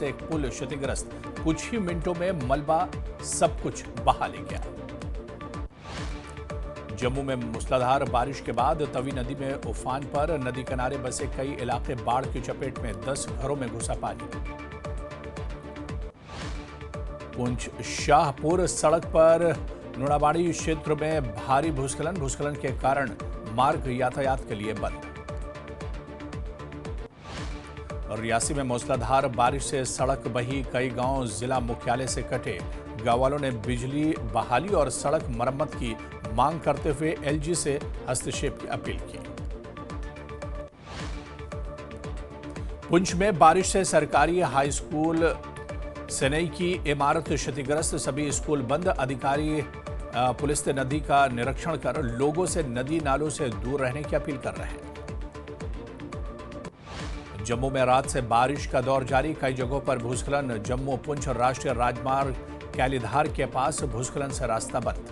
से एक पुल क्षतिग्रस्त, कुछ ही मिनटों में मलबा सब कुछ बहा ले गया। जम्मू में मूसलाधार बारिश के बाद तवी नदी में उफान पर, नदी किनारे बसे कई इलाके बाढ़ की चपेट में, 10 घरों में घुसा पानी। पुंछ शाहपुर सड़क पर नुणाबाड़ी क्षेत्र में भारी भूस्खलन के कारण मार्ग यातायात के लिए बंद। रियासी में मूसलाधार बारिश से सड़क बही, कई गांव जिला मुख्यालय से कटे। गांव वालों ने बिजली बहाली और सड़क मरम्मत की मांग करते हुए एलजी से हस्तक्षेप की अपील की। पुंछ में बारिश से सरकारी हाई स्कूल सनई की इमारत क्षतिग्रस्त, सभी स्कूल बंद। अधिकारी पुलिस ने नदी का निरीक्षण कर लोगों से नदी नालों से दूर रहने की अपील कर रहे हैं। जम्मू में रात से बारिश का दौर जारी, कई जगहों पर भूस्खलन। जम्मू पुंछ राष्ट्रीय राजमार्ग कैलीधार के पास भूस्खलन से रास्ता बंद।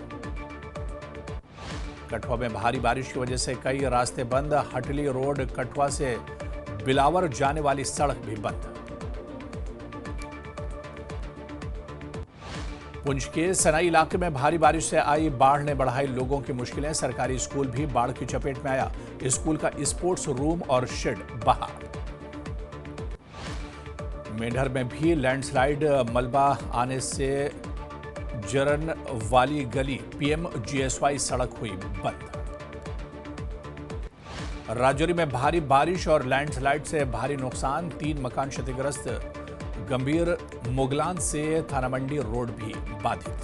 कठुआ में भारी बारिश की वजह से कई रास्ते बंद। हटली रोड कठुआ से बिलावर जाने वाली सड़क भी बंद। पुंछ के सनाई इलाके में भारी बारिश से आई बाढ़ ने बढ़ाई लोगों की मुश्किलें। सरकारी स्कूल भी बाढ़ की चपेट में आया। स्कूल का स्पोर्ट्स रूम और शेड बहा। मेंढर में भी लैंडस्लाइड, मलबा आने से जरन वाली गली पीएमजीएसवाई सड़क हुई बंद। राजौरी में भारी बारिश और लैंडस्लाइड से भारी नुकसान, 3 मकान क्षतिग्रस्त। गंभीर मुगलान से थानामंडी रोड भी बाधित।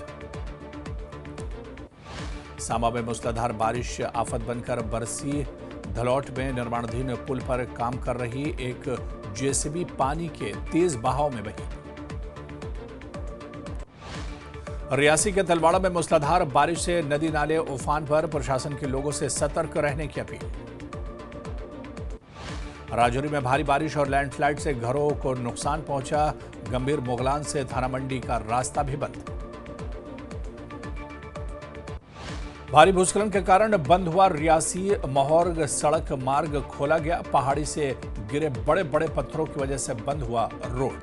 सांबा में मूसलाधार बारिश आफत बनकर बरसी। धलौट में निर्माणाधीन पुल पर काम कर रही एक जेसीबी पानी के तेज बहाव में बही। रियासी के तलवाड़ा में मूसलाधार बारिश से नदी नाले उफान पर, प्रशासन के लोगों से सतर्क रहने की अपील। राजौरी में भारी बारिश और लैंडस्लाइड से घरों को नुकसान पहुंचा। गंभीर मुगलान से थानामंडी का रास्ता भी बंद। भारी भूस्खलन के कारण बंद हुआ रियासी महौर सड़क मार्ग, खोला गया। पहाड़ी से गिरे बड़े बड़े पत्थरों की वजह से बंद हुआ रोड।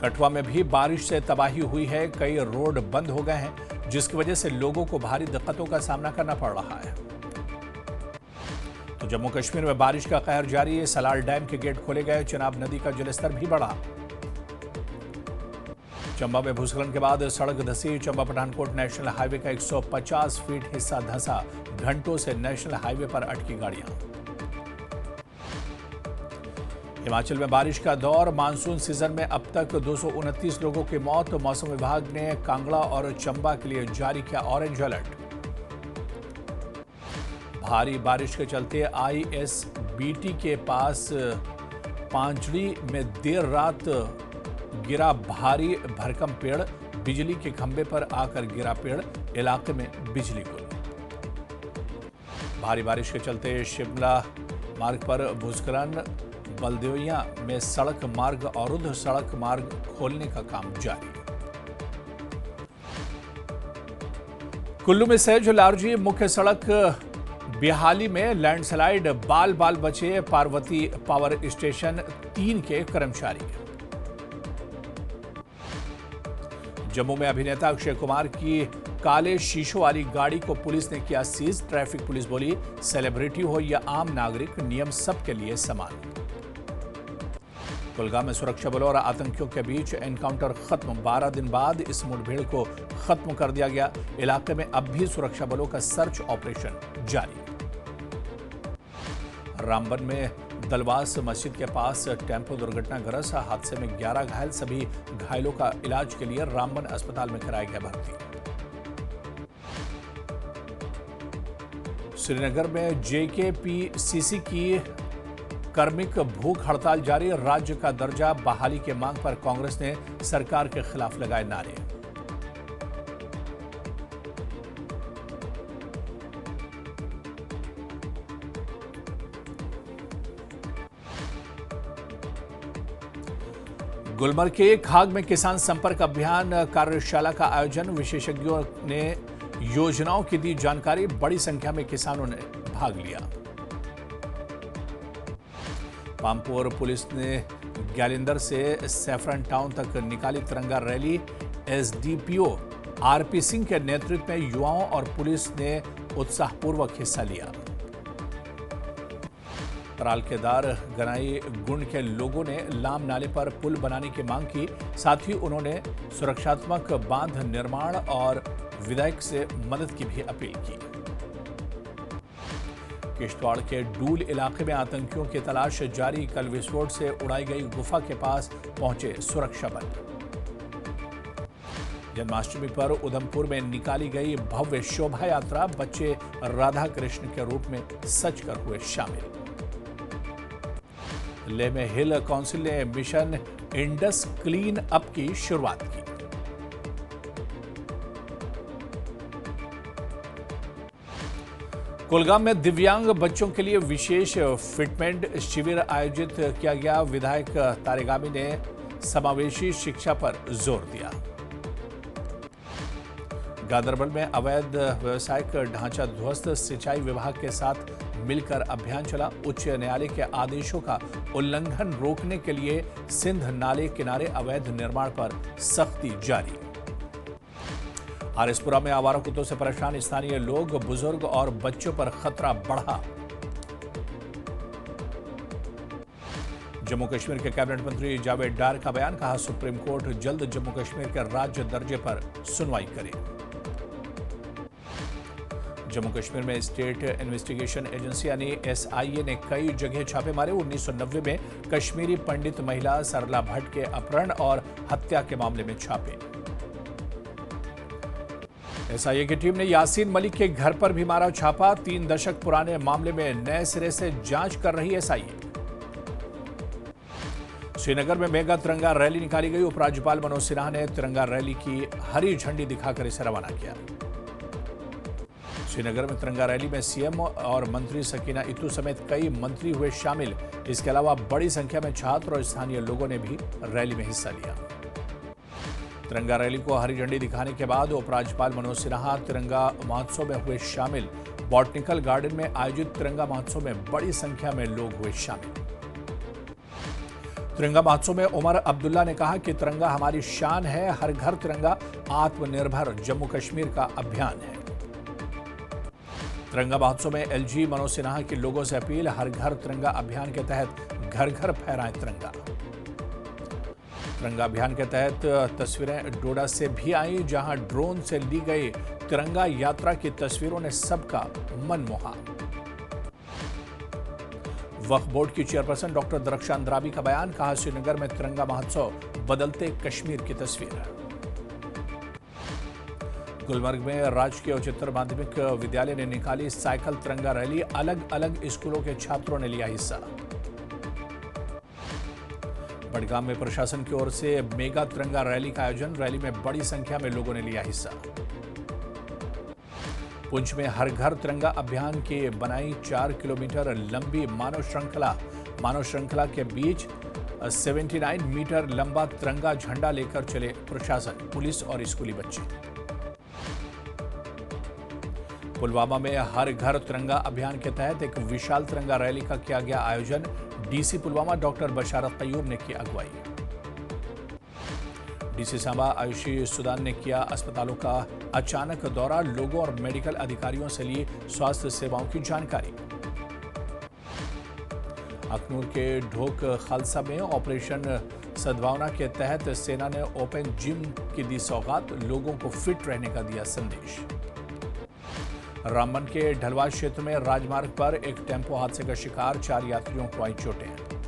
कठुआ में भी बारिश से तबाही हुई है, कई रोड बंद हो गए हैं, जिसकी वजह से लोगों को भारी दिक्कतों का सामना करना पड़ रहा है। तो जम्मू कश्मीर में बारिश का कहर जारी है। सलाल डैम के गेट खोले गए, चिनाब नदी का जलस्तर भी बढ़ा। चंबा में भूस्खलन के बाद सड़क धंसी। चंबा पठानकोट नेशनल हाईवे का 150 फीट हिस्सा धंसा। घंटों से नेशनल हाईवे पर अटकी गाड़ियां। हिमाचल में बारिश का दौर, मानसून सीजन में अब तक 229 लोगों की मौत। मौसम विभाग ने कांगड़ा और चंबा के लिए जारी किया ऑरेंज अलर्ट। भारी बारिश के चलते आईएसबीटी के पास पांचड़ी में देर रात गिरा भारी भरकम पेड़। बिजली के खंभे पर आकर गिरा पेड़, इलाके में बिजली गुल। भारी बारिश के चलते शिमला मार्ग पर भूस्खलन। बलदेविया में सड़क मार्ग अवरुद्ध, सड़क मार्ग खोलने का काम जारी। कुल्लू में सहज लारजी मुख्य सड़क बिहाली में लैंडस्लाइड, बाल बाल बचे पार्वती पावर स्टेशन 3 के कर्मचारी। जम्मू में अभिनेता अक्षय कुमार की काले शीशों वाली गाड़ी को पुलिस ने किया सीज। ट्रैफिक पुलिस बोली, सेलिब्रिटी हो या आम नागरिक, नियम सबके लिए समान। कुलगाम में सुरक्षा बलों और आतंकियों के बीच एनकाउंटर खत्म। 12 दिन बाद इस मुठभेड़ को खत्म कर दिया गया। इलाके में अब भी सुरक्षा बलों का सर्च ऑपरेशन जारी। रामबन में दलवास मस्जिद के पास टेम्पो दुर्घटनाग्रस्त, हादसे में 11 घायल। सभी घायलों का इलाज के लिए रामबन अस्पताल में कराया गया भर्ती। श्रीनगर में जेकेपीसीसी की कार्मिक भूख हड़ताल जारी। राज्य का दर्जा बहाली के मांग पर कांग्रेस ने सरकार के खिलाफ लगाए नारे। गुलमर्ग के खाग में किसान संपर्क अभियान कार्यशाला का आयोजन। विशेषज्ञों ने योजनाओं की दी जानकारी। बड़ी संख्या में किसानों ने भाग लिया। पामपोर पुलिस ने गैलिंदर से सैफरन टाउन तक निकाली तिरंगा रैली। एसडीपीओ आरपी सिंह के नेतृत्व में युवाओं और पुलिस ने उत्साहपूर्वक हिस्सा लिया। तरालकेदार गनाई गुंड के लोगों ने लाम नाले पर पुल बनाने की मांग की। साथ ही उन्होंने सुरक्षात्मक बांध निर्माण और विधायक से मदद की भी अपील की। किश्तवाड़ के डूल इलाके में आतंकियों की तलाश जारी। कल विस्फोट से उड़ाई गई गुफा के पास पहुंचे सुरक्षा बल। जन्माष्टमी पर उधमपुर में निकाली गई भव्य शोभा यात्रा। बच्चे राधा कृष्ण के रूप में सजकर हुए शामिल। लेह में हिल काउंसिल ने मिशन इंडस क्लीन अप की शुरुआत की। कुलगाम में दिव्यांग बच्चों के लिए विशेष फिटमेंट शिविर आयोजित किया गया। विधायक तारेगामी ने समावेशी शिक्षा पर जोर दिया। गांदरबल में अवैध व्यवसायिक ढांचा ध्वस्त। सिंचाई विभाग के साथ मिलकर अभियान चला। उच्च न्यायालय के आदेशों का उल्लंघन रोकने के लिए सिंध नाले किनारे अवैध निर्माण पर सख्ती जारी। आरएसपुरा में आवारा कुत्तों से परेशान स्थानीय लोग, बुजुर्ग और बच्चों पर खतरा बढ़ा। जम्मू कश्मीर के कैबिनेट मंत्री जावेद डार का बयान। कहा, सुप्रीम कोर्ट जल्द जम्मू कश्मीर के राज्य दर्जे पर सुनवाई करे। जम्मू कश्मीर में स्टेट इन्वेस्टिगेशन एजेंसी यानी एसआईए ने कई जगह छापे मारे। 1990 में कश्मीरी पंडित महिला सरला भट्ट के अपहरण और हत्या के मामले में छापे। एसआईए की टीम ने यासीन मलिक के घर पर भी मारा छापा। 3 दशक पुराने मामले में नए सिरे से जांच कर रही एसआईए। श्रीनगर में मेगा तिरंगा रैली निकाली गई। उपराज्यपाल मनोज सिन्हा ने तिरंगा रैली की हरी झंडी दिखाकर इसे रवाना किया। श्रीनगर में तिरंगा रैली में सीएम और मंत्री सकीना इत्तू समेत कई मंत्री हुए शामिल। इसके अलावा बड़ी संख्या में छात्र और स्थानीय लोगों ने भी रैली में हिस्सा लिया। तिरंगा रैली को हरी झंडी दिखाने के बाद उपराज्यपाल मनोज सिन्हा तिरंगा महोत्सव में हुए शामिल। बॉटनिकल गार्डन में आयोजित तिरंगा महोत्सव में बड़ी संख्या में लोग हुए शामिल। तिरंगा महोत्सव में उमर अब्दुल्ला ने कहा कि तिरंगा हमारी शान है। हर घर तिरंगा आत्मनिर्भर जम्मू कश्मीर का अभियान है। तिरंगा महोत्सव में एलजी मनोज सिन्हा की लोगों से अपील। हर घर तिरंगा अभियान के तहत घर घर फहराएं तिरंगा। तिरंगा अभियान के तहत तस्वीरें डोडा से भी आई, जहां ड्रोन से ली गई तिरंगा यात्रा की तस्वीरों ने सबका मन मोहा। वक्फ बोर्ड की चेयरपर्सन डॉक्टर दरख्शान अंद्राबी का बयान। कहा, श्रीनगर में तिरंगा महोत्सव बदलते कश्मीर की तस्वीर। गुलमर्ग में राजकीय उच्चतर माध्यमिक विद्यालय ने निकाली साइकिल तिरंगा रैली। अलग अलग स्कूलों के छात्रों ने लिया हिस्सा। बड़गाम में प्रशासन की ओर से मेगा तिरंगा रैली का आयोजन। रैली में बड़ी संख्या में लोगों ने लिया हिस्सा। पुंछ में हर घर तिरंगा अभियान की बनाई 4 किलोमीटर लंबी मानव श्रृंखला। मानव श्रृंखला के बीच 79 मीटर लंबा तिरंगा झंडा लेकर चले प्रशासन, पुलिस और स्कूली बच्चे। पुलवामा में हर घर तिरंगा अभियान के तहत एक विशाल तिरंगा रैली का किया गया आयोजन। डीसी पुलवामा डॉक्टर बशारत तैयूब ने की अगुवाई। डीसी सांबा आयुषी सुदान ने किया अस्पतालों का अचानक दौरा। लोगों और मेडिकल अधिकारियों से ली स्वास्थ्य सेवाओं की जानकारी। अखनूर के ढोक खालसा में ऑपरेशन सद्भावना के तहत सेना ने ओपन जिम की दी सौगात। लोगों को फिट रहने का दिया संदेश। रामबन के ढलवास क्षेत्र में राजमार्ग पर एक टेम्पो हादसे का शिकार। 4 यात्रियों को आई चोटें।